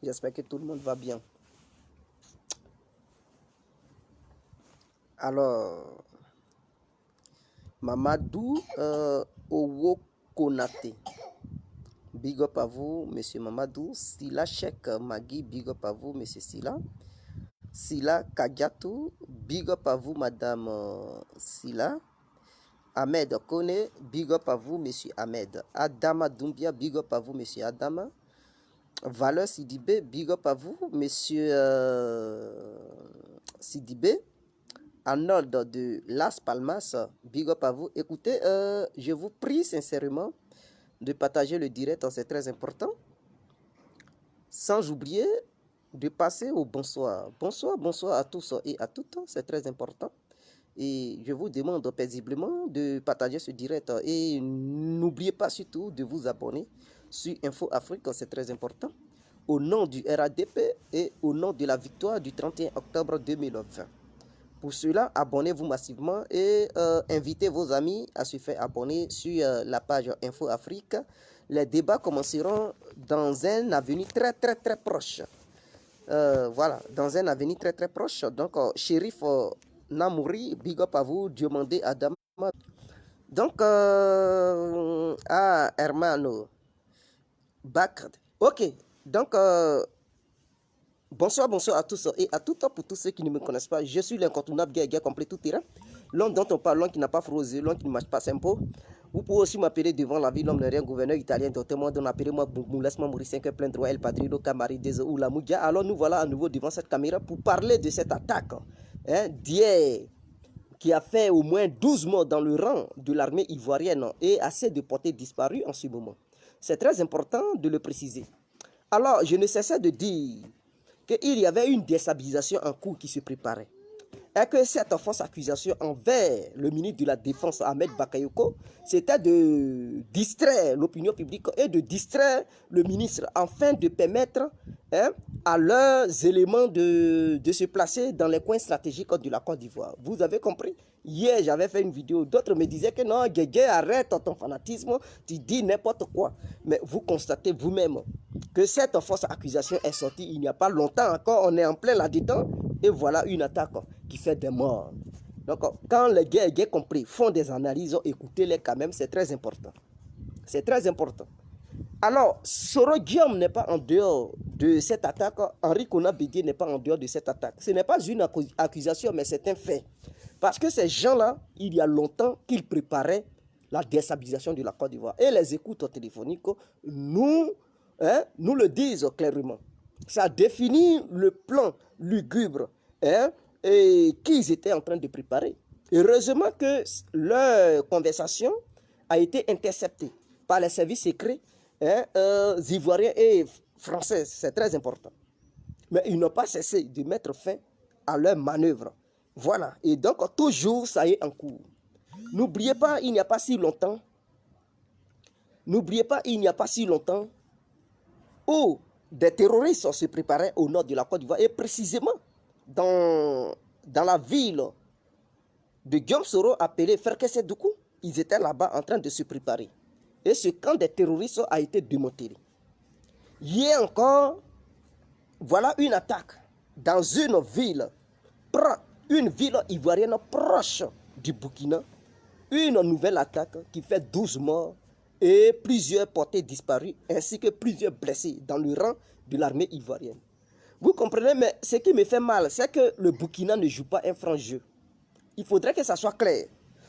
J'espère que tout le monde va bien. Alors, Mamadou Owokonate. Big up à vous, monsieur Mamadou. Sila Cheikh Magui, big up à vous, monsieur Sila. Sila Kadiatou, big up à vous, madame Sila. Ahmed Kone, big up à vous, monsieur Ahmed. Adama Doumbia, big up à vous, monsieur Adama. Valeur Sidibé, big up à vous, monsieur Sidibé. Arnold de Las Palmas, big up à vous. Écoutez, je vous prie sincèrement de partager le direct, c'est très important. Sans oublier de passer au bonsoir. Bonsoir, bonsoir à tous et à toutes, c'est très important. Et je vous demande paisiblement de partager ce direct. Et n'oubliez pas surtout de vous abonner sur Info Afrique, c'est très important. Au nom du RADP et au nom de la victoire du 31 octobre 2020. Pour cela, abonnez-vous massivement et invitez vos amis à se faire abonner sur la page Info Afrique. Les débats commenceront dans un avenir très proche. Voilà, dans un avenir très proche. Donc, Shérif Namouri, big up à vous, demandez à Dama. Donc, Hermano Bakr. Ok, donc, bonsoir à tous et à tout temps pour tous ceux qui ne me connaissent pas. Je suis l'incontournable guerre complet tout terrain. L'homme dont on parle, l'homme qui n'a pas frosé, l'homme qui ne marche pas sympa. Vous pouvez aussi m'appeler devant la ville, l'homme de rien, gouverneur italien, d'autres on appelle moi Boubou, laisse-moi mourir 5 heures plein droit, El Padrino, Camari, Deze ou la Moudia. Alors nous voilà à nouveau devant cette caméra pour parler de cette attaque d'hier qui a fait au moins 12 morts dans le rang de l'armée ivoirienne et assez de portées disparues en ce moment. C'est très important de le préciser. Alors, je ne cessais de dire qu'il y avait une déstabilisation en cours qui se préparait. Et que cette fausse accusation envers le ministre de la Défense, Ahmed Bakayoko, c'était de distraire l'opinion publique et de distraire le ministre afin de permettre à leurs éléments de se placer dans les coins stratégiques de la Côte d'Ivoire. Vous avez compris? Hier, j'avais fait une vidéo, d'autres me disaient que non, Guégué, arrête ton fanatisme, tu dis n'importe quoi. Mais vous constatez vous-même que cette fausse accusation est sortie il n'y a pas longtemps encore, on est en plein là-dedans, et voilà une attaque qui fait des morts. Donc, quand les gars compris font des analyses, écoutez-les quand même, c'est très important. C'est très important. Alors, Soro Guillaume n'est pas en dehors de cette attaque, Henri Konan Bédié n'est pas en dehors de cette attaque. Ce n'est pas une accusation, mais c'est un fait. Parce que ces gens-là, il y a longtemps qu'ils préparaient la déstabilisation de la Côte d'Ivoire. Et les écoutes téléphoniques nous le disent clairement. Ça définit le plan lugubre et qu'ils étaient en train de préparer. Heureusement que leur conversation a été interceptée par les services secrets ivoiriens et français. C'est très important. Mais ils n'ont pas cessé de mettre fin à leurs manœuvres. Voilà. Et donc, toujours, ça est en cours. N'oubliez pas, il n'y a pas si longtemps, où des terroristes se préparaient au nord de la Côte d'Ivoire et précisément dans la ville de Guillaume Soro appelée Ferkessedoukou. Ils étaient là-bas en train de se préparer. Et ce camp des terroristes a été démonté. Hier encore, voilà une attaque dans une ville ivoirienne proche du Burkina. Une nouvelle attaque qui fait 12 morts et plusieurs portés disparus ainsi que plusieurs blessés dans le rang de l'armée ivoirienne. Vous comprenez, mais ce qui me fait mal, c'est que le Burkina ne joue pas un franc jeu. Il faudrait que ça soit clair.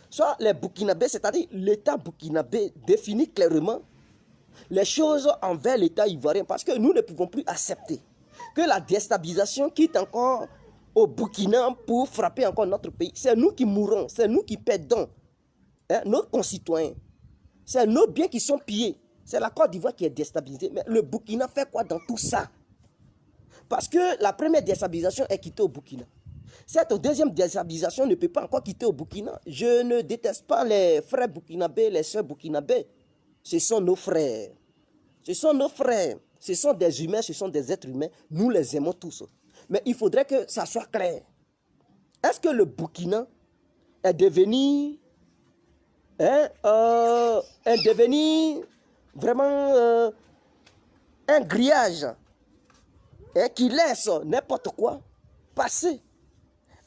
Soit les Burkinabés, c'est-à-dire l'État burkinabé définit clairement les choses envers l'État ivoirien parce que nous ne pouvons plus accepter que la déstabilisation quitte encore au Burkina pour frapper encore notre pays. C'est nous qui mourrons, c'est nous qui perdons nos concitoyens. C'est nos biens qui sont pillés. C'est la Côte d'Ivoire qui est déstabilisée. Mais le Burkina fait quoi dans tout ça? Parce que la première déstabilisation est quittée au Burkina. Cette deuxième déstabilisation ne peut pas encore quitter au Burkina. Je ne déteste pas les frères burkinabés, les sœurs burkinabés. Ce sont nos frères. Ce sont nos frères. Ce sont des humains, ce sont des êtres humains. Nous les aimons tous. Mais il faudrait que ça soit clair. Est-ce que le Burkina est devenu vraiment un grillage qui laisse n'importe quoi passer.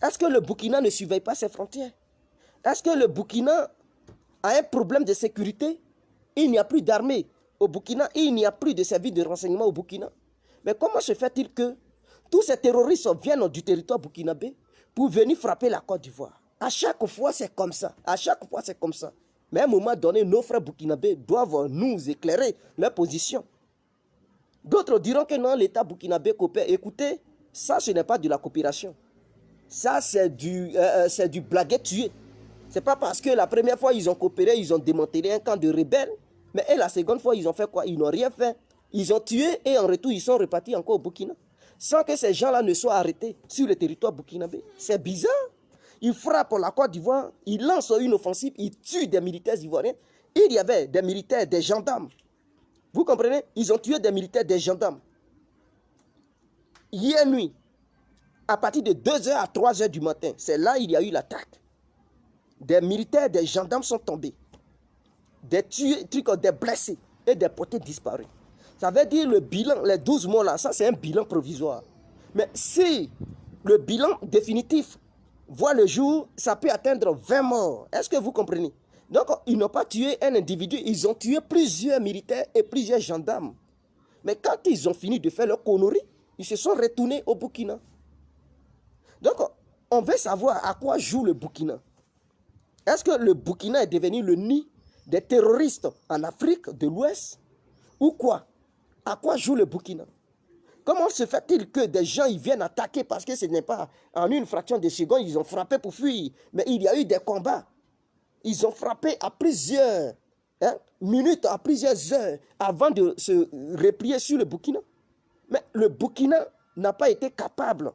Est-ce que le Burkina ne surveille pas ses frontières? Est-ce que le Burkina a un problème de sécurité? Il n'y a plus d'armée au Burkina, il n'y a plus de services de renseignement au Burkina. Mais comment se fait-il que tous ces terroristes viennent du territoire burkinabé pour venir frapper la Côte d'Ivoire? À chaque fois, c'est comme ça. À chaque fois, c'est comme ça. Mais à un moment donné, nos frères burkinabés doivent nous éclairer leur position. D'autres diront que non, l'État burkinabé coopère. Écoutez, ça, ce n'est pas de la coopération. Ça, c'est du blaguet tué. Ce n'est pas parce que la première fois, ils ont coopéré, ils ont démantelé un camp de rebelles. Mais la seconde fois, ils ont fait quoi? Ils n'ont rien fait. Ils ont tué et en retour, ils sont repartis encore au Burkina. Sans que ces gens-là ne soient arrêtés sur le territoire burkinabé. C'est bizarre. Ils frappent la Côte d'Ivoire, ils lancent une offensive, ils tuent des militaires ivoiriens. Il y avait des militaires, des gendarmes. Vous comprenez? Ils ont tué des militaires, des gendarmes. Hier nuit, à partir de 2h à 3h du matin, c'est là qu'il y a eu l'attaque. Des militaires, des gendarmes sont tombés. Des tués, des blessés et des portés disparus. Ça veut dire le bilan, les 12 morts là, ça c'est un bilan provisoire. Mais si le bilan définitif voit le jour, ça peut atteindre 20 morts. Est-ce que vous comprenez? Donc, ils n'ont pas tué un individu, ils ont tué plusieurs militaires et plusieurs gendarmes. Mais quand ils ont fini de faire leur connerie, ils se sont retournés au Burkina. Donc, on veut savoir à quoi joue le Burkina. Est-ce que le Burkina est devenu le nid des terroristes en Afrique de l'Ouest? Ou quoi? À quoi joue le Burkina? Comment se fait-il que des gens ils viennent attaquer parce que ce n'est pas en une fraction de seconde, ils ont frappé pour fuir. Mais il y a eu des combats. Ils ont frappé à plusieurs minutes, à plusieurs heures avant de se replier sur le Burkina. Mais le Burkina n'a pas été capable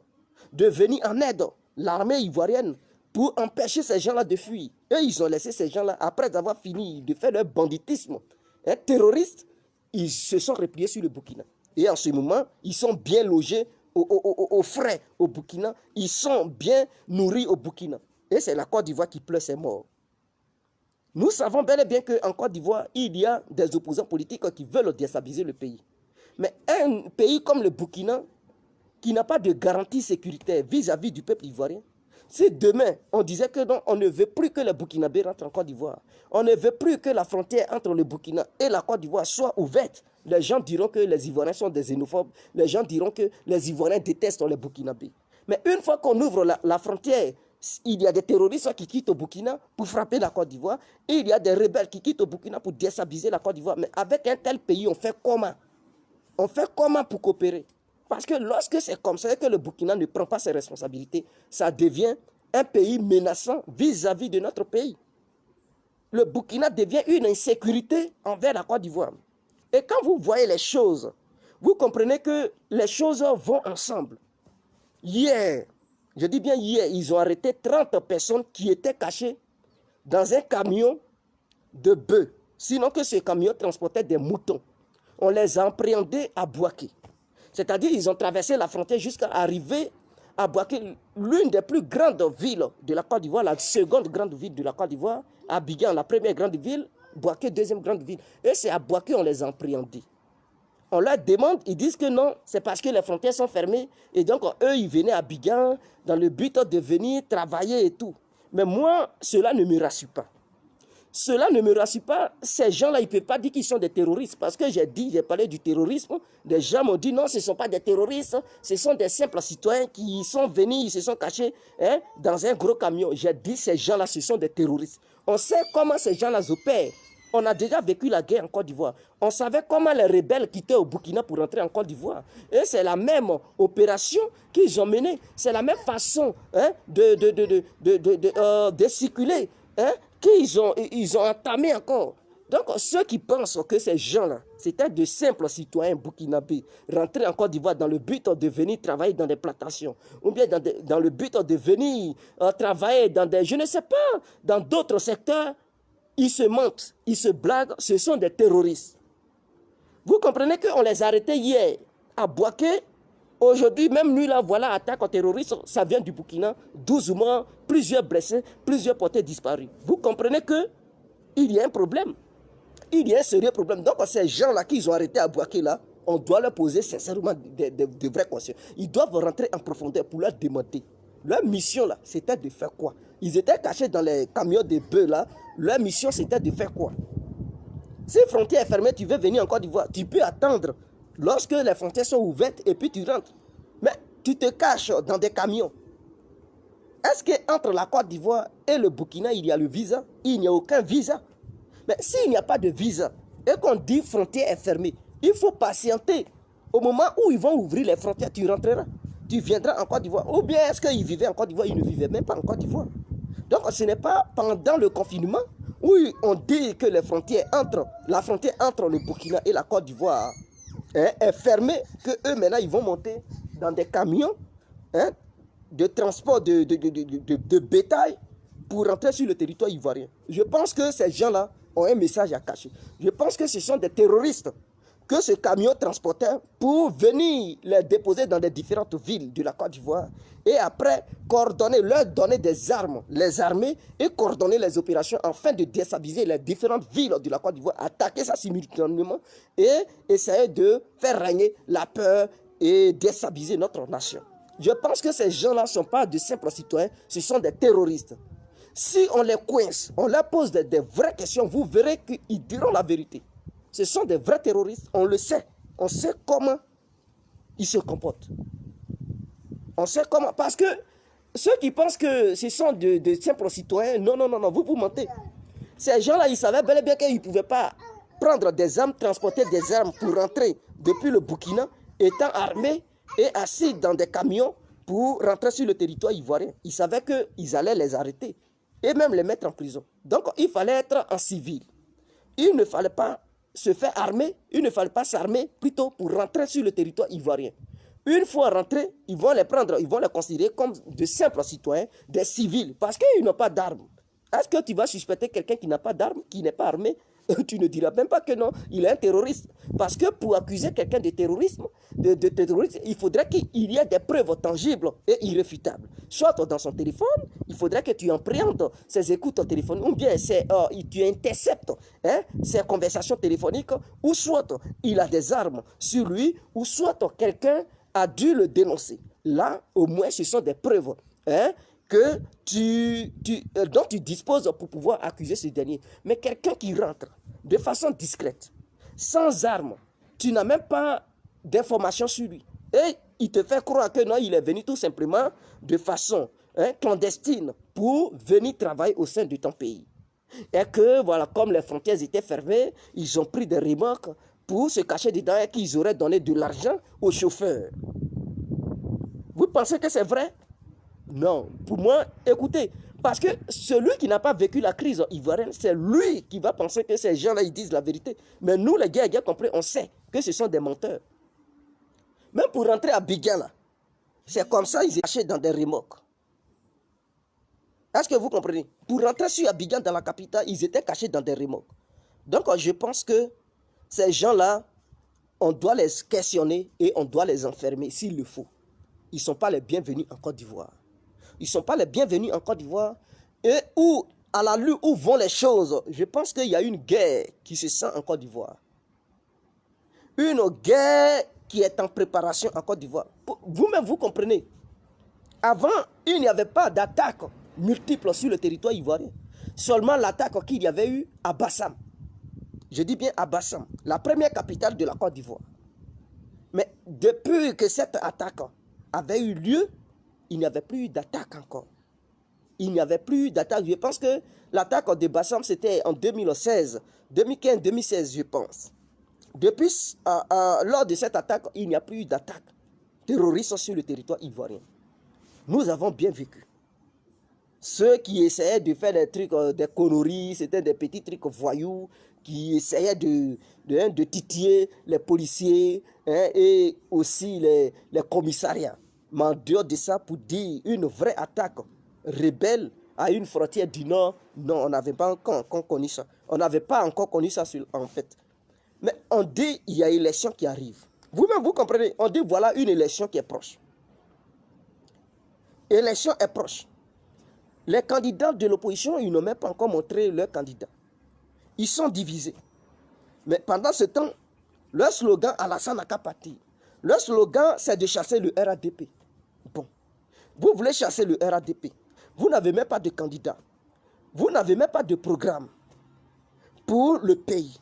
de venir en aide, l'armée ivoirienne, pour empêcher ces gens-là de fuir. Et ils ont laissé ces gens-là, après avoir fini de faire leur banditisme terroriste, ils se sont repliés sur le Burkina. Et en ce moment, ils sont bien logés au frais au Burkina. Ils sont bien nourris au Burkina. Et c'est la Côte d'Ivoire qui pleure ses morts. Nous savons bel et bien qu'en Côte d'Ivoire, il y a des opposants politiques qui veulent déstabiliser le pays. Mais un pays comme le Burkina, qui n'a pas de garantie sécuritaire vis-à-vis du peuple ivoirien, si demain, on disait que non, on ne veut plus que les Burkinabés rentrent en Côte d'Ivoire, on ne veut plus que la frontière entre le Burkina et la Côte d'Ivoire soit ouverte, les gens diront que les Ivoiriens sont des xénophobes, les gens diront que les Ivoiriens détestent les Burkinabés. Mais une fois qu'on ouvre la frontière, il y a des terroristes qui quittent au Burkina pour frapper la Côte d'Ivoire, et il y a des rebelles qui quittent au Burkina pour déstabiliser la Côte d'Ivoire. Mais avec un tel pays, on fait comment? On fait comment pour coopérer? Parce que lorsque c'est comme ça que le Burkina ne prend pas ses responsabilités, ça devient un pays menaçant vis-à-vis de notre pays. Le Burkina devient une insécurité envers la Côte d'Ivoire. Et quand vous voyez les choses, vous comprenez que les choses vont ensemble. Hier, je dis bien hier, ils ont arrêté 30 personnes qui étaient cachées dans un camion de bœufs. Sinon que ce camion transportait des moutons. On les a appréhendés à Bouaké. C'est-à-dire qu'ils ont traversé la frontière jusqu'à arriver à Bouaké, l'une des plus grandes villes de la Côte d'Ivoire, la seconde grande ville de la Côte d'Ivoire, Abidjan, la première grande ville, Bouaké, deuxième grande ville. Et c'est à Bouaké qu'on les a appréhendés. On leur demande, ils disent que non, c'est parce que les frontières sont fermées. Et donc, eux, ils venaient à Abidjan dans le but de venir travailler et tout. Mais moi, cela ne me rassure pas. Cela ne me rassure pas. Ces gens-là, ils ne peuvent pas dire qu'ils sont des terroristes. Parce que j'ai parlé du terrorisme. Des gens m'ont dit non, ce ne sont pas des terroristes. Ce sont des simples citoyens qui sont venus, ils se sont cachés dans un gros camion. J'ai dit ces gens-là, ce sont des terroristes. On sait comment ces gens-là opèrent. On a déjà vécu la guerre en Côte d'Ivoire. On savait comment les rebelles quittaient au Burkina pour rentrer en Côte d'Ivoire. Et c'est la même opération qu'ils ont menée. C'est la même façon de circuler qu'ils ont entamé encore. Donc, ceux qui pensent que ces gens-là, c'était de simples citoyens burkinabés, rentrés en Côte d'Ivoire dans le but de venir travailler dans des plantations, ou bien dans le but de venir travailler dans des, je ne sais pas, dans d'autres secteurs, ils se mentent, ils se blaguent, ce sont des terroristes. Vous comprenez qu'on les a arrêtés hier à Bouaké. Aujourd'hui, même lui, là, voilà, attaque aux terroristes, ça vient du Burkina, 12 morts, plusieurs blessés, plusieurs portés disparus. Vous comprenez qu'il y a un problème. Il y a un sérieux problème. Donc, ces gens-là qu'ils ont arrêtés à Bouaké, là, on doit leur poser sincèrement de vraies questions. Ils doivent rentrer en profondeur pour leur demander. Leur mission, là, c'était de faire quoi? Ils étaient cachés dans les camions de bœufs, là. Leur mission, c'était de faire quoi? Si la frontière est fermée, tu veux venir en Côte d'Ivoire, tu peux attendre lorsque les frontières sont ouvertes et puis tu rentres. Mais tu te caches dans des camions. Est-ce qu'entre la Côte d'Ivoire et le Burkina, il y a le visa? Il n'y a aucun visa. Mais s'il n'y a pas de visa et qu'on dit frontière est fermée, il faut patienter. Au moment où ils vont ouvrir les frontières, tu rentreras. Tu viendras en Côte d'Ivoire. Ou bien est-ce qu'ils vivaient en Côte d'Ivoire? Ils ne vivaient même pas en Côte d'Ivoire. Donc ce n'est pas pendant le confinement où on dit que les frontières la frontière entre le Burkina et la Côte d'Ivoire est fermée, que eux maintenant ils vont monter dans des camions de transport de bétail pour rentrer sur le territoire ivoirien. Je pense que ces gens-là ont un message à cacher. Je pense que ce sont des terroristes que ce camion transportait pour venir les déposer dans les différentes villes de la Côte d'Ivoire et après coordonner, leur donner des armes, les armer et coordonner les opérations afin de déstabiliser les différentes villes de la Côte d'Ivoire, attaquer ça simultanément et essayer de faire régner la peur et déstabiliser notre nation. Je pense que ces gens-là ne sont pas de simples citoyens, ce sont des terroristes. Si on les coince, on leur pose des vraies questions, vous verrez qu'ils diront la vérité. Ce sont des vrais terroristes, on le sait. On sait comment ils se comportent. On sait comment. Parce que ceux qui pensent que ce sont de simples citoyens, non, vous mentez. Ces gens-là, ils savaient bel et bien qu'ils ne pouvaient pas prendre des armes, transporter des armes pour rentrer depuis le Burkina, étant armés et assis dans des camions pour rentrer sur le territoire ivoirien. Ils savaient qu'ils allaient les arrêter et même les mettre en prison. Donc, il fallait être en civil. Il ne fallait pas se faire armer, il ne fallait pas s'armer plutôt pour rentrer sur le territoire ivoirien. Une fois rentrés, ils vont les prendre, ils vont les considérer comme de simples citoyens, des civils, parce qu'ils n'ont pas d'armes. Est-ce que tu vas suspecter quelqu'un qui n'a pas d'armes, qui n'est pas armé? Tu ne diras même pas que non, il est un terroriste. Parce que pour accuser quelqu'un de terrorisme, il faudrait qu'il y ait des preuves tangibles et irréfutables. Soit dans son téléphone, il faudrait que tu appréhendes ses écoutes téléphoniques, ou bien tu interceptes ses conversations téléphoniques, ou soit il a des armes sur lui, ou soit quelqu'un a dû le dénoncer. Là, au moins, ce sont des preuves dont tu disposes pour pouvoir accuser ce dernier. Mais quelqu'un qui rentre de façon discrète, sans armes, tu n'as même pas d'informations sur lui. Et il te fait croire que non, il est venu tout simplement de façon clandestine pour venir travailler au sein de ton pays. Et que, voilà, comme les frontières étaient fermées, ils ont pris des remorques pour se cacher dedans et qu'ils auraient donné de l'argent aux chauffeurs. Vous pensez que c'est vrai? Non, pour moi, écoutez, parce que celui qui n'a pas vécu la crise ivoirienne, c'est lui qui va penser que ces gens-là, ils disent la vérité. Mais nous, les gars, compris, on sait que ce sont des menteurs. Même pour rentrer à Abidjan, c'est comme ça, ils étaient cachés dans des remorques. Est-ce que vous comprenez? Pour rentrer sur Abidjan, dans la capitale, ils étaient cachés dans des remorques. Donc, je pense que ces gens-là, on doit les questionner et on doit les enfermer s'il le faut. Ils ne sont pas les bienvenus en Côte d'Ivoire. Ils ne sont pas les bienvenus en Côte d'Ivoire. Et où, à la lutte, où vont les choses, je pense qu'il y a une guerre qui se sent en Côte d'Ivoire. Une guerre qui est en préparation en Côte d'Ivoire. Vous-même, vous comprenez. Avant, il n'y avait pas d'attaque multiple sur le territoire ivoirien. Seulement l'attaque qu'il y avait eu à Bassam. Je dis bien à Bassam, la première capitale de la Côte d'Ivoire. Mais depuis que cette attaque avait eu lieu, il n'y avait plus d'attaque encore. Il n'y avait plus d'attaque. Je pense que l'attaque de Bassam, c'était en 2016, 2015, 2016, je pense. Depuis, lors de cette attaque, il n'y a plus d'attaque terroriste sur le territoire ivoirien. Nous avons bien vécu. Ceux qui essayaient de faire des trucs, des conneries, c'était des petits trucs voyous, qui essayaient de titiller les policiers et aussi les commissariats. Mais en dehors de ça, pour dire une vraie attaque rebelle à une frontière du Nord, non, on n'avait pas encore connu ça. On n'avait pas encore connu ça en fait. Mais on dit il y a une élection qui arrive. Vous-même, vous comprenez, on dit voilà une élection qui est proche. L'élection est proche. Les candidats de l'opposition, ils n'ont même pas encore montré leur candidat. Ils sont divisés. Mais pendant ce temps, Leur slogan, Alassane n'a qu'à partir. Leur slogan, c'est de chasser le RADP. Bon, vous voulez chasser le RADP. Vous n'avez même pas de candidat. Vous n'avez même pas de programme pour le pays.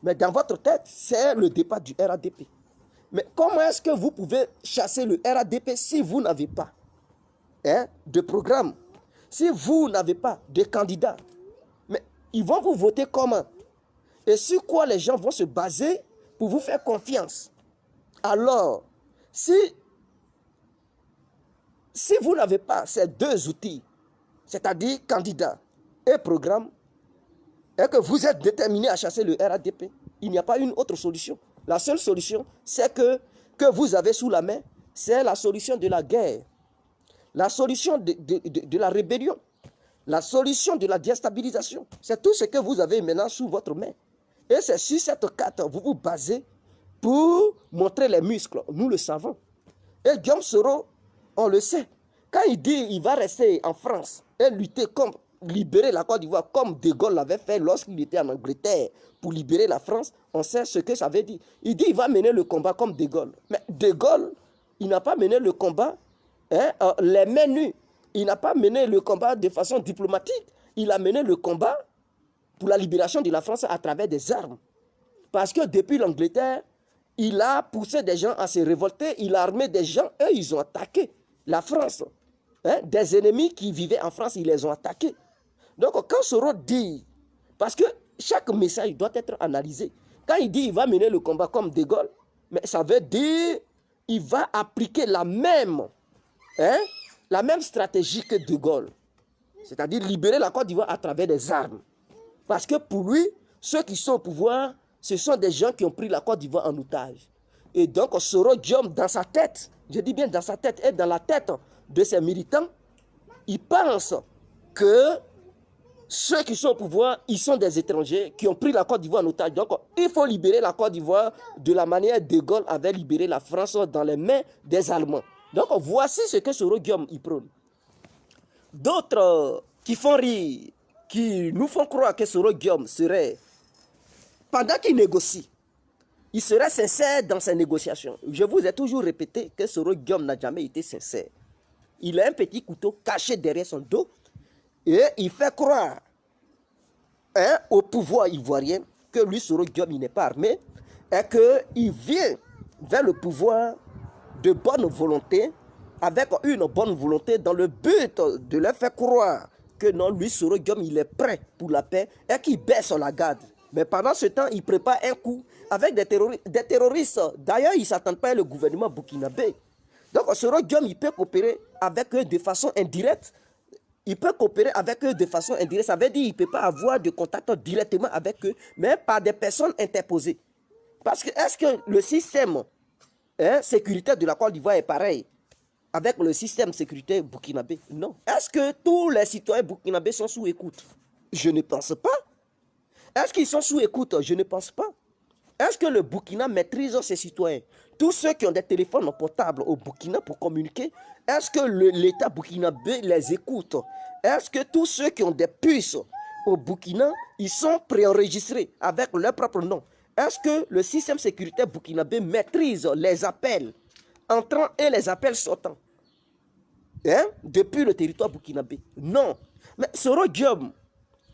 Mais dans votre tête, c'est le départ du RADP. Mais comment est-ce que vous pouvez chasser le RADP si vous n'avez pas de programme? Si vous n'avez pas de candidat? Mais ils vont vous voter comment? Et sur quoi les gens vont se baser pour vous faire confiance? Alors, si vous n'avez pas ces deux outils, c'est-à-dire candidat et programme, et que vous êtes déterminé à chasser le RADP, il n'y a pas une autre solution. La seule solution, c'est que vous avez sous la main, c'est la solution de la guerre, la solution de la rébellion, la solution de la déstabilisation. C'est tout ce que vous avez maintenant sous votre main. Et c'est sur cette carte, vous vous basez pour montrer les muscles. Nous le savons. Et Guillaume Soro, on le sait. Quand il dit qu'il va rester en France et lutter comme libérer la Côte d'Ivoire, comme De Gaulle l'avait fait lorsqu'il était en Angleterre pour libérer la France, on sait ce que ça veut dire. Il dit qu'il va mener le combat comme De Gaulle. Mais De Gaulle, il n'a pas mené le combat les mains nues. Il n'a pas mené le combat de façon diplomatique. Il a mené le combat pour la libération de la France à travers des armes. Parce que depuis l'Angleterre, il a poussé des gens à se révolter, il a armé des gens et ils ont attaqué la France. Des ennemis qui vivaient en France, ils les ont attaqués. Donc quand Soro dit, parce que chaque message doit être analysé, quand il dit qu'il va mener le combat comme De Gaulle, mais ça veut dire qu'il va appliquer la même stratégie que De Gaulle. C'est-à-dire libérer la Côte d'Ivoire à travers des armes. Parce que pour lui, ceux qui sont au pouvoir, ce sont des gens qui ont pris la Côte d'Ivoire en otage. Et donc Soro Guillaume, dans sa tête, je dis bien dans sa tête et dans la tête de ses militants, ils pensent que ceux qui sont au pouvoir, ils sont des étrangers qui ont pris la Côte d'Ivoire en otage. Donc il faut libérer la Côte d'Ivoire de la manière De Gaulle avait libéré la France dans les mains des Allemands. Donc voici ce que Soro Guillaume y prône. D'autres qui font rire, qui nous font croire que Soro Guillaume serait, pendant qu'il négocie, il serait sincère dans ses négociations. Je vous ai toujours répété que Soro Guillaume n'a jamais été sincère. Il a un petit couteau caché derrière son dos et il fait croire au pouvoir ivoirien que lui, Soro Guillaume, il n'est pas armé et qu'il vient vers le pouvoir de bonne volonté, avec une bonne volonté dans le but de leur faire croire que non, lui, Soro Guillaume, il est prêt pour la paix et qu'il baisse la garde. Mais pendant ce temps, il prépare un coup avec des terroristes. D'ailleurs, il ne s'attend pas le gouvernement burkinabé. Donc, Soro Guillaume, il peut coopérer avec eux de façon indirecte. Il peut coopérer avec eux de façon indirecte. Ça veut dire qu'il ne peut pas avoir de contact directement avec eux, mais par des personnes interposées. Parce que est-ce que le système sécuritaire de la Côte d'Ivoire est pareil avec le système sécuritaire burkinabé? Non. Est-ce que tous les citoyens burkinabés sont sous écoute? Je ne pense pas. Est-ce qu'ils sont sous écoute? Je ne pense pas. Est-ce que le Burkina maîtrise ses citoyens? Tous ceux qui ont des téléphones portables au Burkina pour communiquer, est-ce que l'État burkinabé les écoute? Est-ce que tous ceux qui ont des puces au Burkina, ils sont préenregistrés avec leur propre nom? Est-ce que le système sécuritaire burkinabé maîtrise les appels entrants et les appels sortants depuis le territoire burkinabé? Non. Mais Soro Guillaume,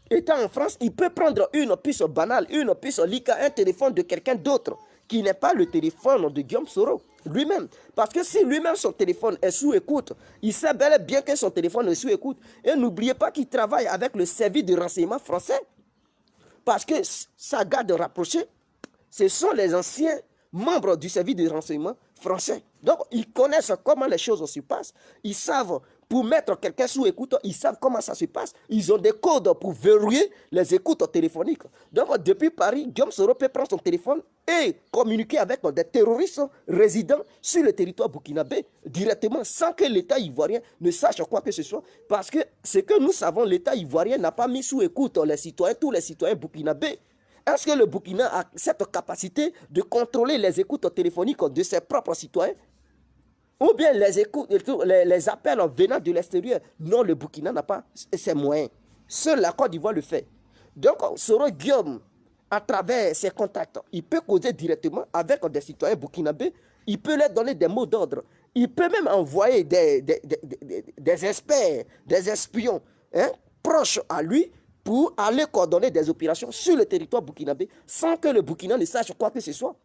étant en France, il peut prendre une puce banale, une puce Lika, un téléphone de quelqu'un d'autre qui n'est pas le téléphone de Guillaume Soro lui-même. Parce que si lui-même son téléphone est sous écoute, il sait bel et bien que son téléphone est sous écoute. Et n'oubliez pas qu'il travaille avec le service de renseignement français. Parce que sa garde rapprochée, ce sont les anciens membres du service de renseignement français. Donc, ils connaissent comment les choses se passent. Ils savent, pour mettre quelqu'un sous écoute, ils savent comment ça se passe. Ils ont des codes pour verrouiller les écoutes téléphoniques. Donc, depuis Paris, Guillaume Soro peut prendre son téléphone et communiquer avec des terroristes résidents sur le territoire burkinabé directement sans que l'État ivoirien ne sache quoi que ce soit. Parce que ce que nous savons, l'État ivoirien n'a pas mis sous écoute les citoyens, tous les citoyens burkinabés. Est-ce que le Burkina a cette capacité de contrôler les écoutes téléphoniques de ses propres citoyens? Ou bien les appels venant de l'extérieur? Non, le Burkina n'a pas ces moyens. Seul la Côte d'Ivoire le fait. Donc, Soro Guillaume à travers ses contacts, il peut causer directement avec des citoyens burkinabés, il peut leur donner des mots d'ordre, il peut même envoyer des experts, des espions hein, proches à lui pour aller coordonner des opérations sur le territoire burkinabé sans que le Burkina ne sache quoi que ce soit.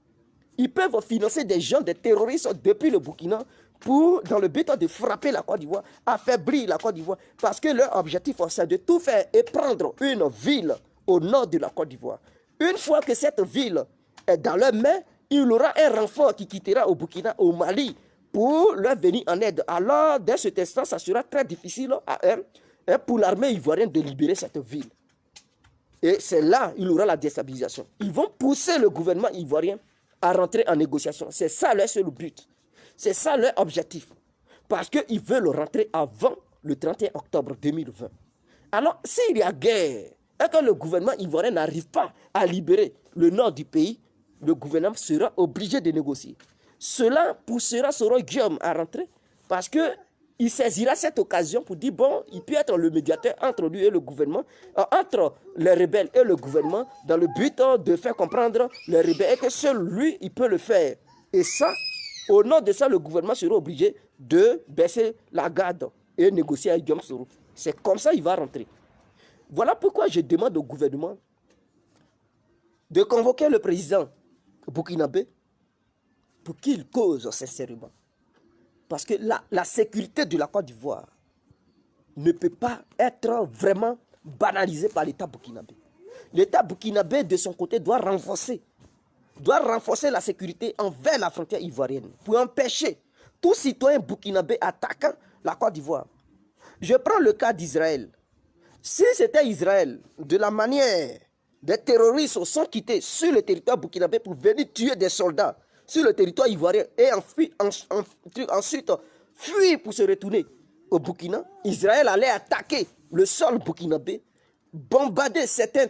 Ils peuvent financer des gens, des terroristes depuis le Burkina dans le but de frapper la Côte d'Ivoire, affaiblir la Côte d'Ivoire. Parce que leur objectif, c'est de tout faire et prendre une ville au nord de la Côte d'Ivoire. Une fois que cette ville est dans leurs mains, il y aura un renfort qui quittera au Burkina, au Mali, pour leur venir en aide. Alors, dès cet instant, ça sera très difficile pour l'armée ivoirienne de libérer cette ville. Et c'est là il y aura la déstabilisation. Ils vont pousser le gouvernement ivoirien à rentrer en négociation. C'est ça leur seul but. C'est ça leur objectif. Parce qu'ils veulent rentrer avant le 31 octobre 2020. Alors, s'il y a guerre, et que le gouvernement ivoirien n'arrive pas à libérer le nord du pays, le gouvernement sera obligé de négocier. Cela poussera Soro Guillaume à rentrer parce qu'il saisira cette occasion pour dire, bon, il peut être le médiateur entre lui et le gouvernement, entre les rebelles et le gouvernement, dans le but de faire comprendre les rebelles et que seul lui, il peut le faire. Et ça, au nom de ça, le gouvernement sera obligé de baisser la garde et négocier avec Guillaume Soro. C'est comme ça qu'il va rentrer. Voilà pourquoi je demande au gouvernement de convoquer le président burkinabé pour qu'il cause sincèrement. Parce que la sécurité de la Côte d'Ivoire ne peut pas être vraiment banalisée par l'État burkinabé. L'État burkinabé, de son côté, doit renforcer la sécurité envers la frontière ivoirienne pour empêcher tout citoyen burkinabé attaquant la Côte d'Ivoire. Je prends le cas d'Israël. Si c'était Israël, de la manière des terroristes sont quittés sur le territoire burkinabé pour venir tuer des soldats sur le territoire ivoirien et ensuite fuir pour se retourner au Burkina, Israël allait attaquer le sol burkinabé, bombarder certains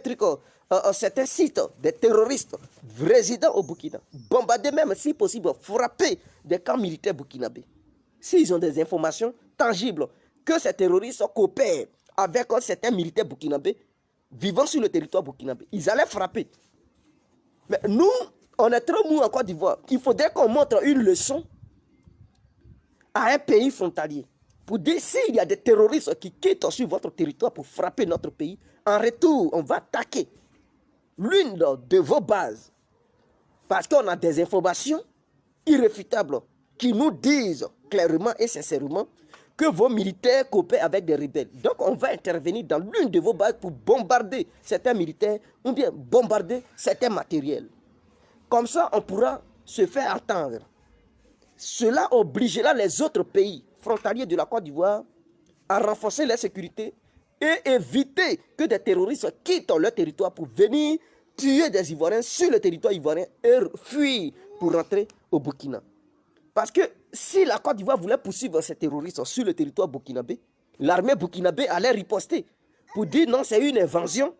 sites des terroristes résidant au Burkina, bombarder même si possible, frapper des camps militaires burkinabés. S'ils ont des informations tangibles que ces terroristes coopèrent avec certains militaires burkinabés vivant sur le territoire burkinabé, ils allaient frapper. Mais nous, on est trop mou en Côte d'Ivoire. Il faudrait qu'on montre une leçon à un pays frontalier pour dire s'il y a des terroristes qui quittent sur votre territoire pour frapper notre pays, en retour, on va attaquer l'une de vos bases. Parce qu'on a des informations irréfutables qui nous disent clairement et sincèrement que vos militaires coopèrent avec des rebelles. Donc on va intervenir dans l'une de vos bases pour bombarder certains militaires ou bien bombarder certains matériels. Comme ça, on pourra se faire entendre. Cela obligera les autres pays frontaliers de la Côte d'Ivoire à renforcer leur sécurité et éviter que des terroristes quittent leur territoire pour venir tuer des Ivoiriens sur le territoire ivoirien et fuir pour rentrer au Burkina. Parce que si la Côte d'Ivoire voulait poursuivre ces terroristes sur le territoire burkinabé, l'armée burkinabé allait riposter pour dire non, c'est une invasion.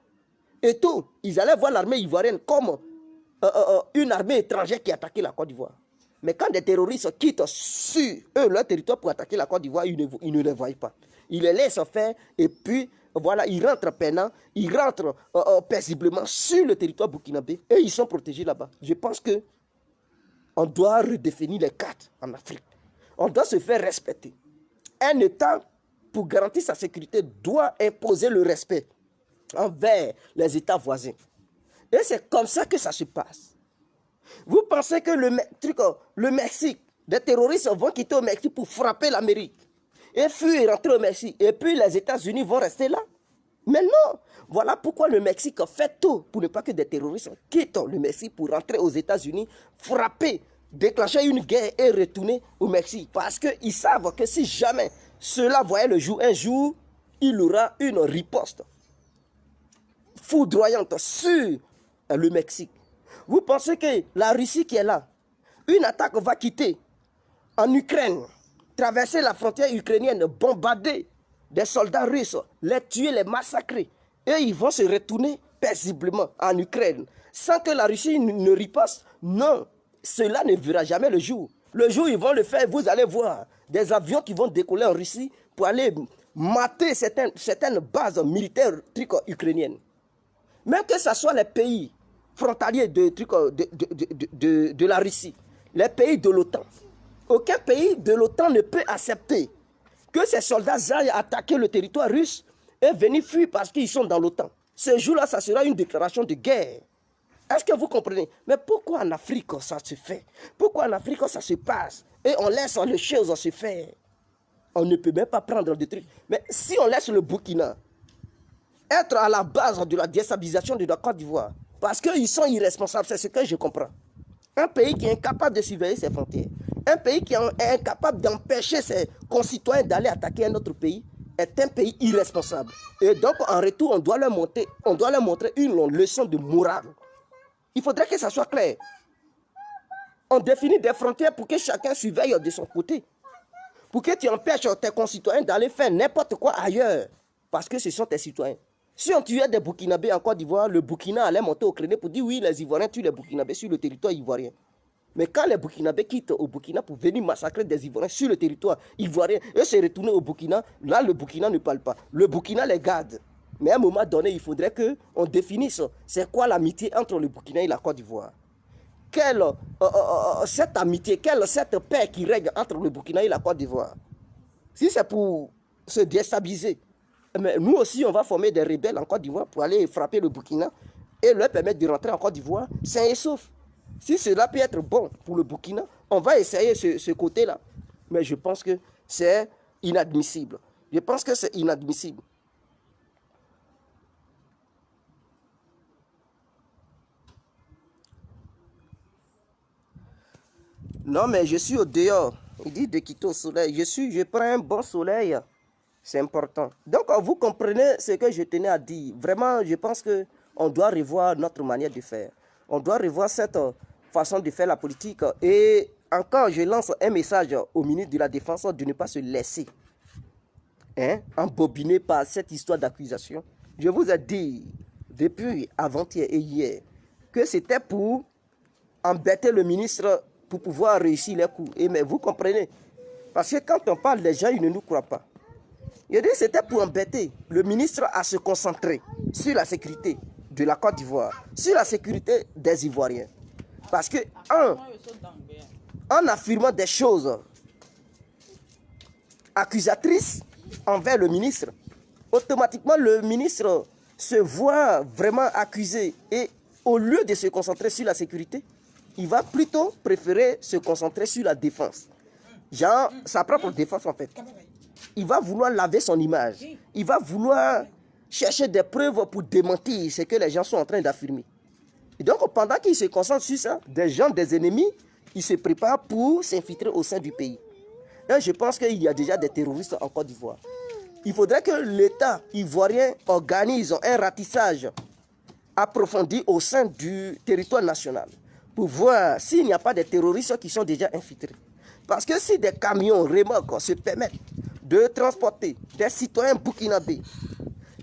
Et tout, ils allaient voir l'armée ivoirienne comme une armée étrangère qui attaquait la Côte d'Ivoire. Mais quand des terroristes quittent sur eux leur territoire pour attaquer la Côte d'Ivoire, ils ne les voient pas. Ils les laissent faire et puis voilà, ils rentrent peinants, ils rentrent paisiblement sur le territoire burkinabé et ils sont protégés là-bas. Je pense que on doit redéfinir les cartes en Afrique. On doit se faire respecter. Un État, pour garantir sa sécurité, doit imposer le respect envers les États voisins. Et c'est comme ça que ça se passe. Vous pensez que le Mexique, des terroristes vont quitter le Mexique pour frapper l'Amérique et fuir et rentrer au Mexique. Et puis les États-Unis vont rester là? Mais non. Voilà pourquoi le Mexique fait tout pour ne pas que des terroristes quittent le Mexique pour rentrer aux États-Unis, frapper, déclencher une guerre et retourner au Mexique. Parce qu'ils savent que si jamais cela voyait le jour, un jour, il y aura une riposte foudroyante sur le Mexique. Vous pensez que la Russie qui est là, une attaque va quitter en Ukraine, traverser la frontière ukrainienne, bombarder des soldats russes, les tuer, les massacrer, et ils vont se retourner paisiblement en Ukraine, sans que la Russie ne riposte? Non, cela ne verra jamais le jour. Le jour où ils vont le faire, vous allez voir des avions qui vont décoller en Russie pour aller mater certaines bases militaires ukrainiennes. Même que ce soit les pays frontaliers de la Russie, les pays de l'OTAN. Aucun pays de l'OTAN ne peut accepter que ces soldats aillent attaquer le territoire russe et venir fuir parce qu'ils sont dans l'OTAN. Ce jour-là, ça sera une déclaration de guerre. Est-ce que vous comprenez? Mais pourquoi en Afrique ça se fait? Pourquoi en Afrique ça se passe? Et on laisse les choses se faire. On ne peut même pas prendre des trucs. Mais si on laisse le Burkina être à la base de la déstabilisation de la Côte d'Ivoire, parce qu'ils sont irresponsables, c'est ce que je comprends. Un pays qui est incapable de surveiller ses frontières, un pays qui est incapable d'empêcher ses concitoyens d'aller attaquer un autre pays, est un pays irresponsable. Et donc, en retour, on doit leur montrer une leçon de morale. Il faudrait que ça soit clair. On définit des frontières pour que chacun surveille de son côté. Pour que tu empêches tes concitoyens d'aller faire n'importe quoi ailleurs. Parce que ce sont tes citoyens. Si on tuait des Burkinabés en Côte d'Ivoire, le Burkina allait monter au créneau pour dire oui, les Ivoiriens tuent les Burkinabés sur le territoire ivoirien. Mais quand les Burkinabés quittent au Burkina pour venir massacrer des Ivoiriens sur le territoire ivoirien et se retourner au Burkina, là le Burkina ne parle pas. Le Burkina les garde. Mais à un moment donné, il faudrait qu'on définisse c'est quoi l'amitié entre le Burkina et la Côte d'Ivoire. Cette amitié, cette paix qui règne entre le Burkina et la Côte d'Ivoire. Si c'est pour se déstabiliser, mais nous aussi on va former des rebelles en Côte d'Ivoire pour aller frapper le Burkina et leur permettre de rentrer en Côte d'Ivoire sain et sauf. Si cela peut être bon pour le Burkina, on va essayer ce côté-là. Mais je pense que c'est inadmissible. Je pense que c'est inadmissible. Non, mais je suis au dehors. Il dit de quitter au soleil. Je prends un bon soleil. C'est important. Donc, vous comprenez ce que je tenais à dire. Vraiment, je pense qu'on doit revoir notre manière de faire. On doit revoir cette façon de faire la politique. Et encore, je lance un message au ministre de la Défense de ne pas se laisser embobiner par cette histoire d'accusation. Je vous ai dit, depuis avant-hier et hier, que c'était pour embêter le ministre pour pouvoir réussir les coups. Et mais vous comprenez, parce que quand on parle, les gens, ils ne nous croient pas. Je dis c'était pour embêter le ministre à se concentrer sur la sécurité de la Côte d'Ivoire, sur la sécurité des Ivoiriens. Parce que, en affirmant des choses accusatrices envers le ministre, automatiquement le ministre se voit vraiment accusé. Et au lieu de se concentrer sur la sécurité, il va plutôt préférer se concentrer sur la défense. Genre, sa propre défense en fait. Il va vouloir laver son image. Il va vouloir chercher des preuves pour démentir ce que les gens sont en train d'affirmer. Et donc, pendant qu'il se concentre sur ça, des gens, des ennemis, ils se préparent pour s'infiltrer au sein du pays. Et je pense qu'il y a déjà des terroristes en Côte d'Ivoire. Il faudrait que l'État ivoirien organise un ratissage approfondi au sein du territoire national pour voir s'il n'y a pas de terroristes qui sont déjà infiltrés. Parce que si des camions remorques se permettent de transporter des citoyens burkinabés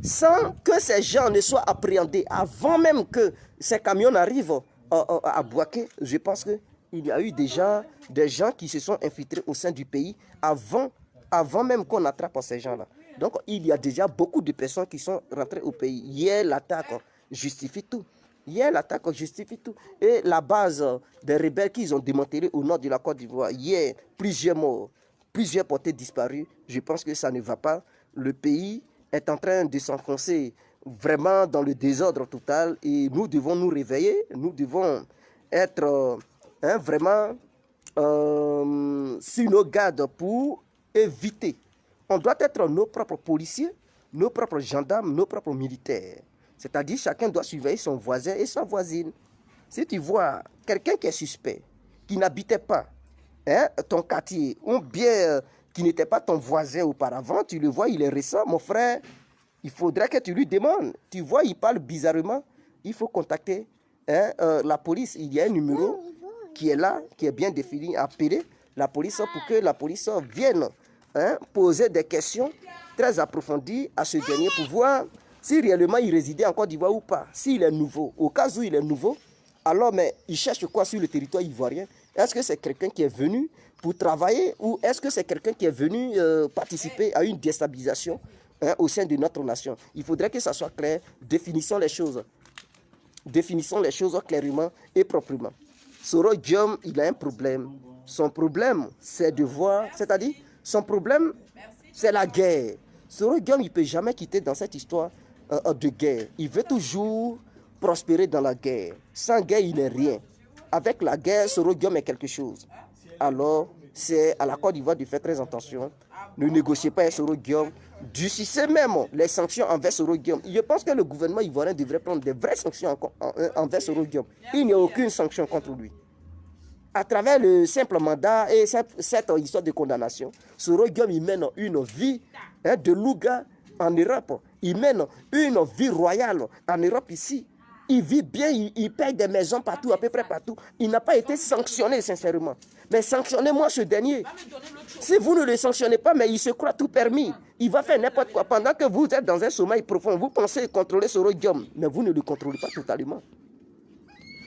sans que ces gens ne soient appréhendés avant même que ces camions arrivent à Bouaké, je pense qu'il y a eu déjà des gens qui se sont infiltrés au sein du pays avant même qu'on attrape ces gens-là. Donc il y a déjà beaucoup de personnes qui sont rentrées au pays. Hier, l'attaque justifie tout. Hier, l'attaque justifie tout. Et la base des rebelles qu'ils ont démantelé au nord de la Côte d'Ivoire, hier, plusieurs morts, plusieurs portées disparues. Je pense que ça ne va pas. Le pays est en train de s'enfoncer vraiment dans le désordre total et nous devons nous réveiller. Nous devons être vraiment sur nos gardes pour éviter. On doit être nos propres policiers, nos propres gendarmes, nos propres militaires. C'est-à-dire chacun doit surveiller son voisin et sa voisine. Si tu vois quelqu'un qui est suspect, qui n'habitait pas ton quartier, ou bien qui n'était pas ton voisin auparavant, tu le vois, il est récent, mon frère, il faudrait que tu lui demandes. Tu vois, il parle bizarrement, il faut contacter la police. Il y a un numéro qui est là, qui est bien défini, appeler la police pour que la police vienne poser des questions très approfondies à ce dernier pour voir si réellement il résidait en Côte d'Ivoire ou pas, s'il est nouveau. Au cas où il est nouveau, alors mais il cherche quoi sur le territoire ivoirien? Est-ce que c'est quelqu'un qui est venu pour travailler ou est-ce que c'est quelqu'un qui est venu participer à une déstabilisation au sein de notre nation? Il faudrait que ça soit clair, définissons les choses. Définissons les choses clairement et proprement. Soro Guillaume, il a un problème. Son problème, c'est de voir, c'est-à-dire, son problème, c'est la guerre. Soro Guillaume, il ne peut jamais quitter dans cette histoire de guerre. Il veut toujours prospérer dans la guerre. Sans guerre, il n'est rien. Avec la guerre, Soro Guillaume est quelque chose. Alors, c'est à la Côte d'Ivoire de faire très attention. Ne négociez pas avec Soro Guillaume. Durcissez même les sanctions envers Soro Guillaume. Je pense que le gouvernement ivoirien devrait prendre des vraies sanctions envers Soro Guillaume. Il n'y a aucune sanction contre lui. À travers le simple mandat et cette histoire de condamnation, Soro Guillaume, il mène une vie de louga en Europe. Il mène une vie royale en Europe ici. Il vit bien, il paye des maisons partout, à peu près partout. Il n'a pas été sanctionné, sincèrement. Mais sanctionnez-moi ce dernier. Si vous ne le sanctionnez pas, mais il se croit tout permis. Il va faire n'importe quoi. Pendant que vous êtes dans un sommeil profond, vous pensez contrôler Soro Guillaume, mais vous ne le contrôlez pas totalement.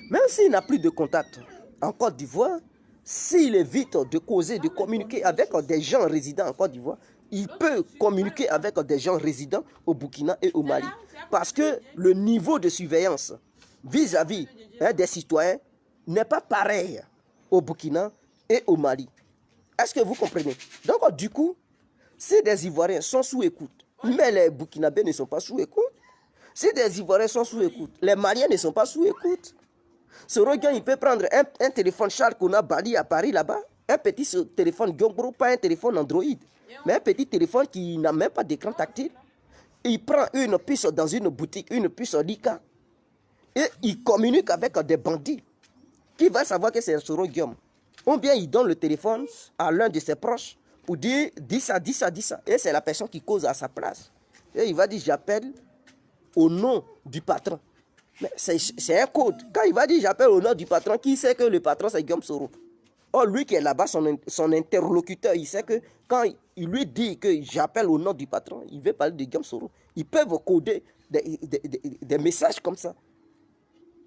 Même s'il n'a plus de contact en Côte d'Ivoire, s'il évite de causer, de communiquer avec des gens résidents en Côte d'Ivoire, il peut communiquer avec des gens résidents au Burkina et au Mali. Parce que le niveau de surveillance vis-à-vis des citoyens n'est pas pareil au Burkina et au Mali. Est-ce que vous comprenez? Donc, du coup, si des Ivoiriens sont sous écoute, mais les Burkinabés ne sont pas sous écoute, si des Ivoiriens sont sous écoute, les Maliens ne sont pas sous écoute. Soro Guillaume, il peut prendre un téléphone Charles Kouna Bali à Paris là-bas, un petit téléphone Gyombro, pas un téléphone Android, mais un petit téléphone qui n'a même pas d'écran tactile. Il prend une puce dans une boutique, une puce Lika, et il communique avec des bandits. Qui va savoir que c'est Soro Guillaume? Ou bien il donne le téléphone à l'un de ses proches pour dire dis ça, dis ça, dis ça. Et c'est la personne qui cause à sa place. Et il va dire j'appelle au nom du patron. Mais c'est un code. Quand il va dire j'appelle au nom du patron, qui sait que le patron c'est Guillaume Soro? Or, lui qui est là-bas, son interlocuteur, il sait que quand il lui dit que j'appelle au nom du patron, il veut parler de Guillaume Soro. Ils peuvent coder des messages comme ça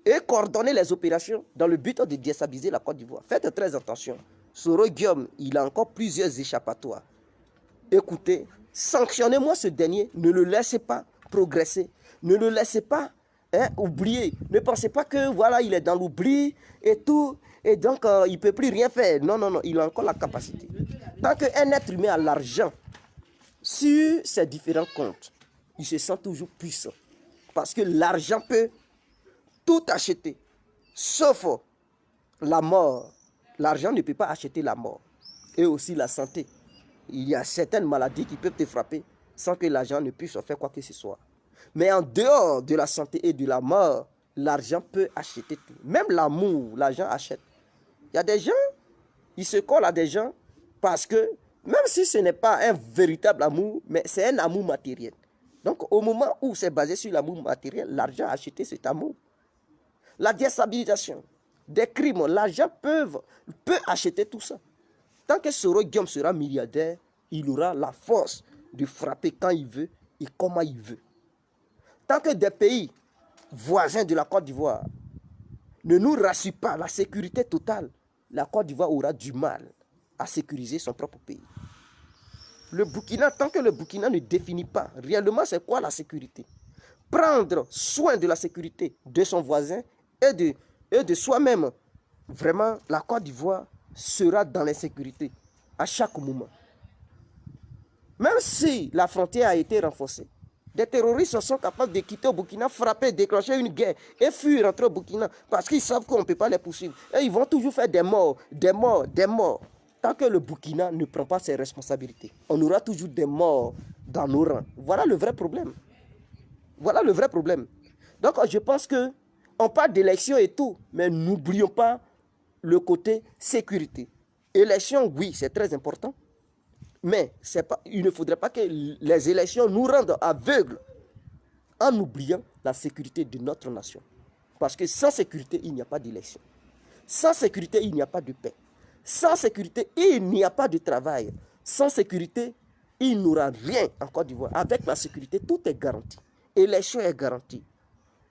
et coordonner les opérations dans le but de déstabiliser la Côte d'Ivoire. Faites très attention. Soro Guillaume, il a encore plusieurs échappatoires. Écoutez, sanctionnez-moi ce dernier. Ne le laissez pas progresser. Ne le laissez pas oublier. Ne pensez pas que voilà, il est dans l'oubli et tout. Et donc, il ne peut plus rien faire. Non, non, non, il a encore la capacité. Tant qu'un être humain a l'argent sur ses différents comptes, il se sent toujours puissant. Parce que l'argent peut tout acheter, sauf la mort. L'argent ne peut pas acheter la mort. Et aussi la santé. Il y a certaines maladies qui peuvent te frapper sans que l'argent ne puisse faire quoi que ce soit. Mais en dehors de la santé et de la mort, l'argent peut acheter tout. Même l'amour, l'argent achète. Il y a des gens, ils se collent à des gens parce que, même si ce n'est pas un véritable amour, mais c'est un amour matériel. Donc, au moment où c'est basé sur l'amour matériel, l'argent a acheté cet amour. La déstabilisation des crimes, l'argent peut acheter tout ça. Tant que Soro Guillaume sera milliardaire, il aura la force de frapper quand il veut et comment il veut. Tant que des pays voisins de la Côte d'Ivoire ne nous rassurent pas la sécurité totale, la Côte d'Ivoire aura du mal à sécuriser son propre pays. Le Burkina, tant que le Burkina ne définit pas réellement c'est quoi la sécurité, prendre soin de la sécurité de son voisin et de soi-même, vraiment, la Côte d'Ivoire sera dans l'insécurité à chaque moment. Même si la frontière a été renforcée, des terroristes sont capables de quitter au Burkina, frapper, déclencher une guerre et fuir rentrer au Burkina parce qu'ils savent qu'on ne peut pas les poursuivre. Et ils vont toujours faire des morts, des morts, des morts. Tant que le Burkina ne prend pas ses responsabilités, on aura toujours des morts dans nos rangs. Voilà le vrai problème. Voilà le vrai problème. Donc je pense qu'on parle d'élection et tout, mais n'oublions pas le côté sécurité. Élection, oui, c'est très important. Mais il ne faudrait pas que les élections nous rendent aveugles en oubliant la sécurité de notre nation. Parce que sans sécurité, il n'y a pas d'élection. Sans sécurité, il n'y a pas de paix. Sans sécurité, il n'y a pas de travail. Sans sécurité, il n'y aura rien en Côte d'Ivoire. Avec la sécurité, tout est garanti. L'élection est garantie.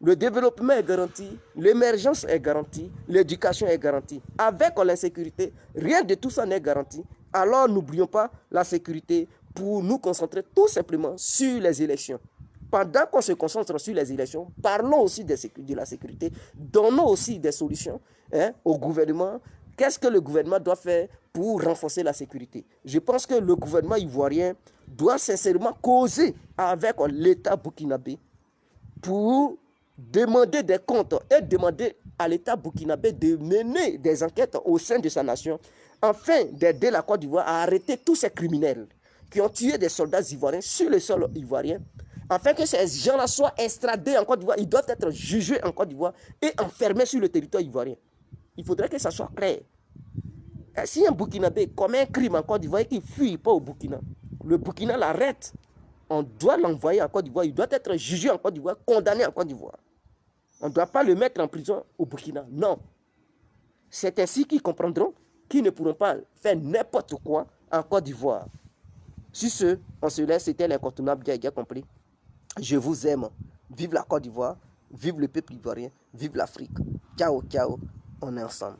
Le développement est garanti, l'émergence est garantie, l'éducation est garantie. Avec l'insécurité, rien de tout ça n'est garanti. Alors n'oublions pas la sécurité pour nous concentrer tout simplement sur les élections. Pendant qu'on se concentre sur les élections, parlons aussi de la sécurité, donnons aussi des solutions au gouvernement. Qu'est-ce que le gouvernement doit faire pour renforcer la sécurité? Je pense que le gouvernement ivoirien doit sincèrement causer avec l'État burkinabé pour demander des comptes et demander à l'État burkinabé de mener des enquêtes au sein de sa nation afin d'aider la Côte d'Ivoire à arrêter tous ces criminels qui ont tué des soldats ivoiriens sur le sol ivoirien, afin que ces gens-là soient extradés en Côte d'Ivoire. Ils doivent être jugés en Côte d'Ivoire et enfermés sur le territoire ivoirien. Il faudrait que ça soit clair. Si un Burkinabé commet un crime en Côte d'Ivoire et qu'il ne fuit pas au Burkina, le Burkina l'arrête. On doit l'envoyer en Côte d'Ivoire. Il doit être jugé en Côte d'Ivoire, condamné en Côte d'Ivoire. On ne doit pas le mettre en prison au Burkina. Non. C'est ainsi qu'ils comprendront qu'ils ne pourront pas faire n'importe quoi en Côte d'Ivoire. Sur ce, on se laisse. C'était l'incontournable Gaïga compris. Je vous aime. Vive la Côte d'Ivoire. Vive le peuple ivoirien. Vive l'Afrique. Ciao, ciao. On est ensemble.